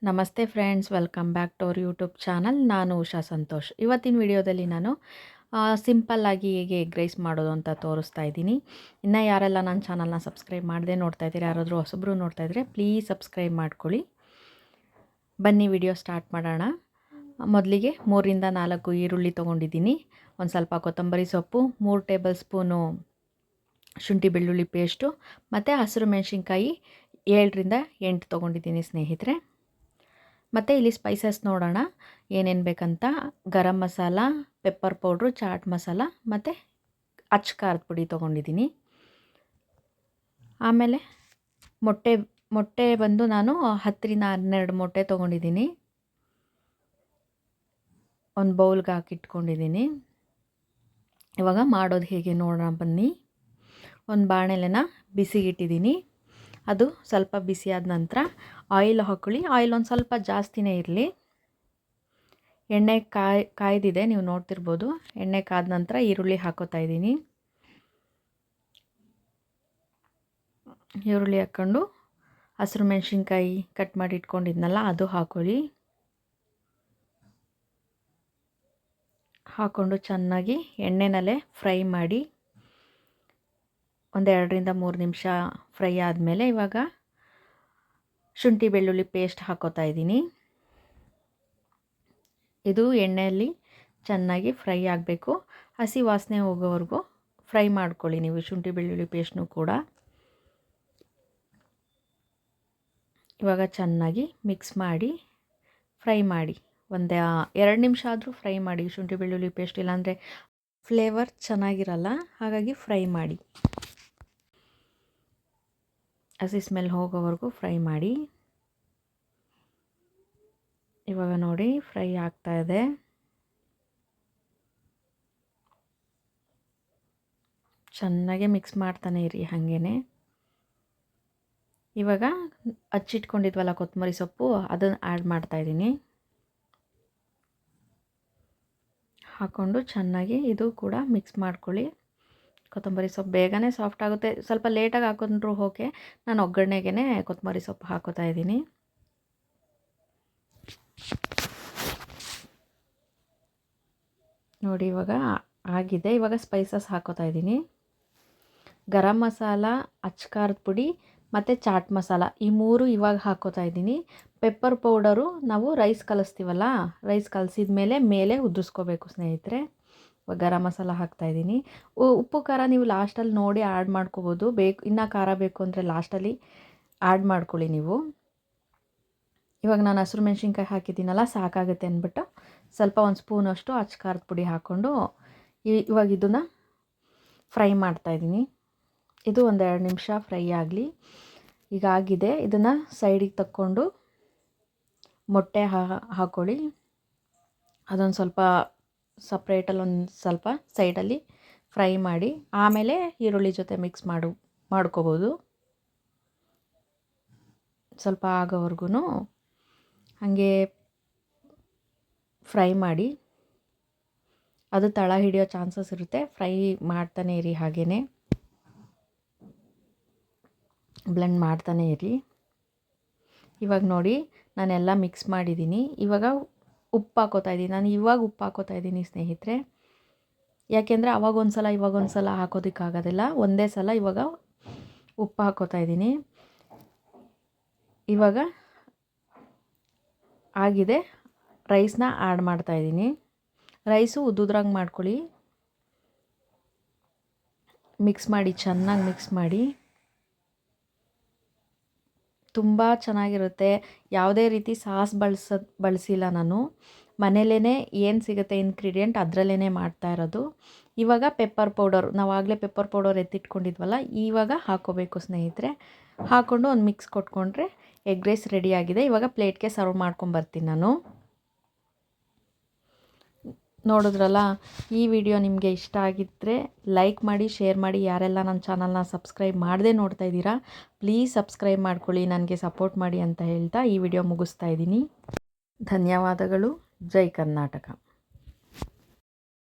ನಮಸ್ತೆ friends, welcome back to our YouTube channel. ನಾನು ಉಷಾ ಸಂತೋಷ್. ಇವತ್ತಿನ ವಿಡಿಯೋದಲ್ಲಿ ನಾನು ಸಿಂಪಲ್ಲಾಗಿ ಹೇಗೆ ಎಗ್ ರೈಸ್ ಮಾಡೋದು ಅಂತ ತೋರಿಸ್ತಾ ಇದ್ದೀನಿ. ಇನ್ನು ಯಾರೆಲ್ಲ ನನ್ನ ಚಾನಲ್ನ ಸಬ್ಸ್ಕ್ರೈಬ್ ಮಾಡದೆ ನೋಡ್ತಾ ಇದ್ದೀರಿ, ಯಾರಾದರೂ ಹೊಸಬ್ರು ನೋಡ್ತಾ ಇದ್ದರೆ ಪ್ಲೀಸ್ ಸಬ್ಸ್ಕ್ರೈಬ್ ಮಾಡ್ಕೊಳ್ಳಿ. ಬನ್ನಿ ವಿಡಿಯೋ ಸ್ಟಾರ್ಟ್ ಮಾಡೋಣ. ಮೊದಲಿಗೆ 3ರಿಂದ 4 ಈರುಳ್ಳಿ ತೊಗೊಂಡಿದ್ದೀನಿ, ಒಂದು ಸ್ವಲ್ಪ ಕೊತ್ತಂಬರಿ ಸೊಪ್ಪು, 3 ಟೇಬಲ್ ಸ್ಪೂನು ಶುಂಠಿ ಬೆಳ್ಳುಳ್ಳಿ ಪೇಸ್ಟು ಮತ್ತು ಹಸಿರು ಮೆಣಸಿನ್ಕಾಯಿ 7ರಿಂದ 8 ತೊಗೊಂಡಿದ್ದೀನಿ ಸ್ನೇಹಿತರೆ. ಮತ್ತು ಇಲ್ಲಿ ಸ್ಪೈಸಸ್ ನೋಡೋಣ ಏನೇನು ಬೇಕಂತ. ಗರಂ ಮಸಾಲ, ಪೆಪ್ಪರ್ ಪೌಡ್ರು, ಚಾಟ್ ಮಸಾಲ ಮತ್ತು ಅಚ್ಚ ಖಾರದ ಪುಡಿ ತೊಗೊಂಡಿದ್ದೀನಿ. ಆಮೇಲೆ ಮೊಟ್ಟೆ ಬಂದು ನಾನು 10ರಿಂದ 12 ಮೊಟ್ಟೆ ತೊಗೊಂಡಿದ್ದೀನಿ. ಒಂದು ಬೌಲ್ಗೆ ಹಾಕಿಟ್ಕೊಂಡಿದ್ದೀನಿ. ಇವಾಗ ಮಾಡೋದು ಹೇಗೆ ನೋಡೋಣ ಬನ್ನಿ. ಒಂದು ಬಾಣಲೆನ ಬಿಸಿಗಿಟ್ಟಿದ್ದೀನಿ. ಅದು ಸ್ವಲ್ಪ ಬಿಸಿಯಾದ ನಂತರ ಆಯಿಲ್ ಹಾಕೊಳ್ಳಿ. ಆಯಿಲ್ ಒಂದು ಸ್ವಲ್ಪ ಜಾಸ್ತಿನೇ ಇರಲಿ. ಎಣ್ಣೆ ಕಾಯ್ದಿದೆ, ನೀವು ನೋಡ್ತಿರ್ಬೋದು. ಎಣ್ಣೆ ಕಾದ ನಂತರ ಈರುಳ್ಳಿ ಹಾಕೋತಾ ಇದ್ದೀನಿ. ಈರುಳ್ಳಿ ಹಾಕ್ಕೊಂಡು ಹಸಿರು ಮೆಣಸಿನ್ಕಾಯಿ ಕಟ್ ಮಾಡಿ ಇಟ್ಕೊಂಡಿದ್ನಲ್ಲ ಅದು ಹಾಕೊಳ್ಳಿ. ಹಾಕ್ಕೊಂಡು ಚೆನ್ನಾಗಿ ಎಣ್ಣೆನಲ್ಲೇ ಫ್ರೈ ಮಾಡಿ. ಒಂದು 2ರಿಂದ 3 ನಿಮಿಷ ಫ್ರೈ ಆದಮೇಲೆ ಇವಾಗ ಶುಂಠಿ ಬೆಳ್ಳುಳ್ಳಿ ಪೇಸ್ಟ್ ಹಾಕೋತಾ ಇದ್ದೀನಿ. ಇದು ಎಣ್ಣೆಯಲ್ಲಿ ಚೆನ್ನಾಗಿ ಫ್ರೈ ಆಗಬೇಕು. ಹಸಿ ವಾಸನೆ ಹೋಗೋವರೆಗೂ ಫ್ರೈ ಮಾಡ್ಕೊಳ್ಳಿ ನೀವು ಶುಂಠಿ ಬೆಳ್ಳುಳ್ಳಿ ಪೇಸ್ಟ್ನೂ ಕೂಡ. ಇವಾಗ ಚೆನ್ನಾಗಿ ಮಿಕ್ಸ್ ಮಾಡಿ ಫ್ರೈ ಮಾಡಿ. ಒಂದು 2 ನಿಮಿಷ ಆದರೂ ಫ್ರೈ ಮಾಡಿ. ಶುಂಠಿ ಬೆಳ್ಳುಳ್ಳಿ ಪೇಸ್ಟ್ ಇಲ್ಲಾಂದರೆ ಫ್ಲೇವರ್ ಚೆನ್ನಾಗಿರಲ್ಲ, ಹಾಗಾಗಿ ಫ್ರೈ ಮಾಡಿ. ಹಸಿ ಸ್ಮೆಲ್ ಹೋಗೋವರೆಗೂ ಫ್ರೈ ಮಾಡಿ. ಇವಾಗ ನೋಡಿ ಫ್ರೈ ಆಗ್ತಾ ಇದೆ. ಚೆನ್ನಾಗೆ ಮಿಕ್ಸ್ ಮಾಡ್ತಾನೆ ಇರಿ ಹಾಗೇ. ಇವಾಗ ಹಚ್ಚಿಟ್ಕೊಂಡಿದ್ವಲ್ಲ ಕೊತ್ತಂಬರಿ ಸೊಪ್ಪು, ಅದನ್ನು ಆ್ಯಡ್ ಮಾಡ್ತಾಯಿದ್ದೀನಿ. ಹಾಕ್ಕೊಂಡು ಚೆನ್ನಾಗಿ ಇದು ಕೂಡ ಮಿಕ್ಸ್ ಮಾಡ್ಕೊಳ್ಳಿ. ಕೊತ್ತಂಬರಿ ಸೊಪ್ಪು ಬೇಗನೆ ಸಾಫ್ಟ್ ಆಗುತ್ತೆ. ಸ್ವಲ್ಪ ಲೇಟಾಗಿ ಹಾಕೊಂಡ್ರು ಓಕೆ. ನಾನು ಒಗ್ಗರಣೆಗೆ ಕೊತ್ತಂಬರಿ ಸೊಪ್ಪು ಹಾಕೋತಾ ಇದ್ದೀನಿ. ನೋಡಿ ಇವಾಗ ಆಗಿದೆ. ಇವಾಗ ಸ್ಪೈಸಸ್ ಹಾಕೋತಾ ಇದ್ದೀನಿ. ಗರಂ ಮಸಾಲ, ಅಚ್ಚ ಖಾರದ ಪುಡಿ ಮತ್ತು ಚಾಟ್ ಮಸಾಲ, ಈ 3 ಇವಾಗ ಹಾಕೋತಾ ಇದ್ದೀನಿ. ಪೆಪ್ಪರ್ ಪೌಡರು ನಾವು ರೈಸ್ ಕಲಿಸ್ತೀವಲ್ಲ, ರೈಸ್ ಕಲಸಿದ ಮೇಲೆ ಉದ್ದಿಸ್ಕೋಬೇಕು ಸ್ನೇಹಿತರೆ. ಗರಂ ಮಸಾಲ ಹಾಕ್ತಾಯಿದ್ದೀನಿ. ಉಪ್ಪು ಖಾರ ನೀವು ಲಾಸ್ಟಲ್ಲಿ ನೋಡಿ ಆ್ಯಡ್ ಮಾಡ್ಕೋಬೋದು. ಇನ್ನೂ ಖಾರ ಬೇಕು ಅಂದರೆ ಲಾಸ್ಟಲ್ಲಿ ಆ್ಯಡ್ ಮಾಡ್ಕೊಳ್ಳಿ ನೀವು. ಇವಾಗ ನಾನು ಹಸಿರು ಮೆಣಸಿನ್ಕಾಯಿ ಹಾಕಿದ್ದೀನಲ್ಲ, ಸಾಕಾಗುತ್ತೆ ಅಂದ್ಬಿಟ್ಟು ಸ್ವಲ್ಪ ಒಂದು ಸ್ಪೂನಷ್ಟು ಅಚ್ಚ ಖಾರದ ಪುಡಿ ಹಾಕ್ಕೊಂಡು ಇವಾಗ ಇದನ್ನು ಫ್ರೈ ಮಾಡ್ತಾಯಿದ್ದೀನಿ. ಇದು ಒಂದು 2 ನಿಮಿಷ ಫ್ರೈ ಆಗಲಿ. ಈಗ ಆಗಿದೆ. ಇದನ್ನು ಸೈಡಿಗೆ ತಕ್ಕೊಂಡು ಮೊಟ್ಟೆ ಹಾಕ್ಕೊಳ್ಳಿ. ಅದೊಂದು ಸ್ವಲ್ಪ ಸಪ್ರೇಟಲ್ಲಿ ಒಂದು ಸ್ವಲ್ಪ ಸೈಡಲ್ಲಿ ಫ್ರೈ ಮಾಡಿ. ಆಮೇಲೆ ಈರುಳ್ಳಿ ಜೊತೆ ಮಿಕ್ಸ್ ಮಾಡ್ಕೋಬೋದು. ಸ್ವಲ್ಪ ಆಗೋವರೆಗೂ ಹಾಗೆ ಫ್ರೈ ಮಾಡಿ. ಅದು ತಳ ಹಿಡಿಯೋ ಚಾನ್ಸಸ್ ಇರುತ್ತೆ. ಫ್ರೈ ಮಾಡ್ತಾನೆ ಇರಿ, ಹಾಗೇ ಬ್ಲೆಂಡ್ ಮಾಡ್ತಾನೆ ಇರಿ. ಇವಾಗ ನೋಡಿ ನಾನೆಲ್ಲ ಮಿಕ್ಸ್ ಮಾಡಿದ್ದೀನಿ. ಇವಾಗ ಉಪ್ಪು ಹಾಕೋತಾ ಇದ್ದೀನಿ. ನಾನು ಇವಾಗ ಉಪ್ಪು ಹಾಕೋತಾ ಇದ್ದೀನಿ ಸ್ನೇಹಿತರೆ. ಯಾಕೆಂದರೆ ಇವಾಗೊಂದು ಸಲ ಹಾಕೋದಕ್ಕಾಗೋದಿಲ್ಲ. ಒಂದೇ ಸಲ ಇವಾಗ ಉಪ್ಪು ಹಾಕೋತಾ ಇದ್ದೀನಿ. ಇವಾಗ ಆಗಿದೆ. ರೈಸ್ನ ಆ್ಯಡ್ ಮಾಡ್ತಾಯಿದ್ದೀನಿ. ರೈಸು ಉದ್ದುದ್ರಂಗೆ ಮಾಡ್ಕೊಳ್ಳಿ. ಮಿಕ್ಸ್ ಮಾಡಿ, ಚೆನ್ನಾಗಿ ಮಿಕ್ಸ್ ಮಾಡಿ. ತುಂಬ ಚೆನ್ನಾಗಿರುತ್ತೆ. ಯಾವುದೇ ರೀತಿ ಸಾಸ್ ಬಳಸಿಲ್ಲ ನಾನು. ಮನೇಲೇ ಏನು ಸಿಗುತ್ತೆ ಇಂಗ್ರೀಡಿಯೆಂಟ್ ಅದರಲ್ಲೇ ಮಾಡ್ತಾ ಇರೋದು. ಇವಾಗ ಪೆಪ್ಪರ್ ಪೌಡರ್, ನಾವು ಆಗಲೇ ಪೆಪ್ಪರ್ ಪೌಡರ್ ಎತ್ತಿಟ್ಕೊಂಡಿದ್ವಲ್ಲ, ಇವಾಗ ಹಾಕ್ಕೋಬೇಕು ಸ್ನೇಹಿತರೆ. ಹಾಕ್ಕೊಂಡು ಒಂದು ಮಿಕ್ಸ್ ಕೊಟ್ಕೊಂಡ್ರೆ ಎಗ್ ರೈಸ್ ರೆಡಿಯಾಗಿದೆ. ಇವಾಗ ಪ್ಲೇಟ್ಗೆ ಸರ್ವ್ ಮಾಡ್ಕೊಂಬರ್ತೀನಿ ನಾನು. ನೋಡಿದ್ರಲ್ಲ, ಈ ವಿಡಿಯೋ ನಿಮಗೆ ಇಷ್ಟ ಆಗಿದ್ದರೆ ಲೈಕ್ ಮಾಡಿ, ಶೇರ್ ಮಾಡಿ. ಯಾರೆಲ್ಲ ನನ್ನ ಚಾನಲ್ನ ಸಬ್ಸ್ಕ್ರೈಬ್ ಮಾಡದೆ ನೋಡ್ತಾ ಇದ್ದೀರಾ ಪ್ಲೀಸ್ ಸಬ್ಸ್ಕ್ರೈಬ್ ಮಾಡ್ಕೊಳ್ಳಿ, ನನಗೆ ಸಪೋರ್ಟ್ ಮಾಡಿ ಅಂತ ಹೇಳ್ತಾ ಈ ವಿಡಿಯೋ ಮುಗಿಸ್ತಾ ಇದ್ದೀನಿ. ಧನ್ಯವಾದಗಳು. ಜೈ ಕರ್ನಾಟಕ.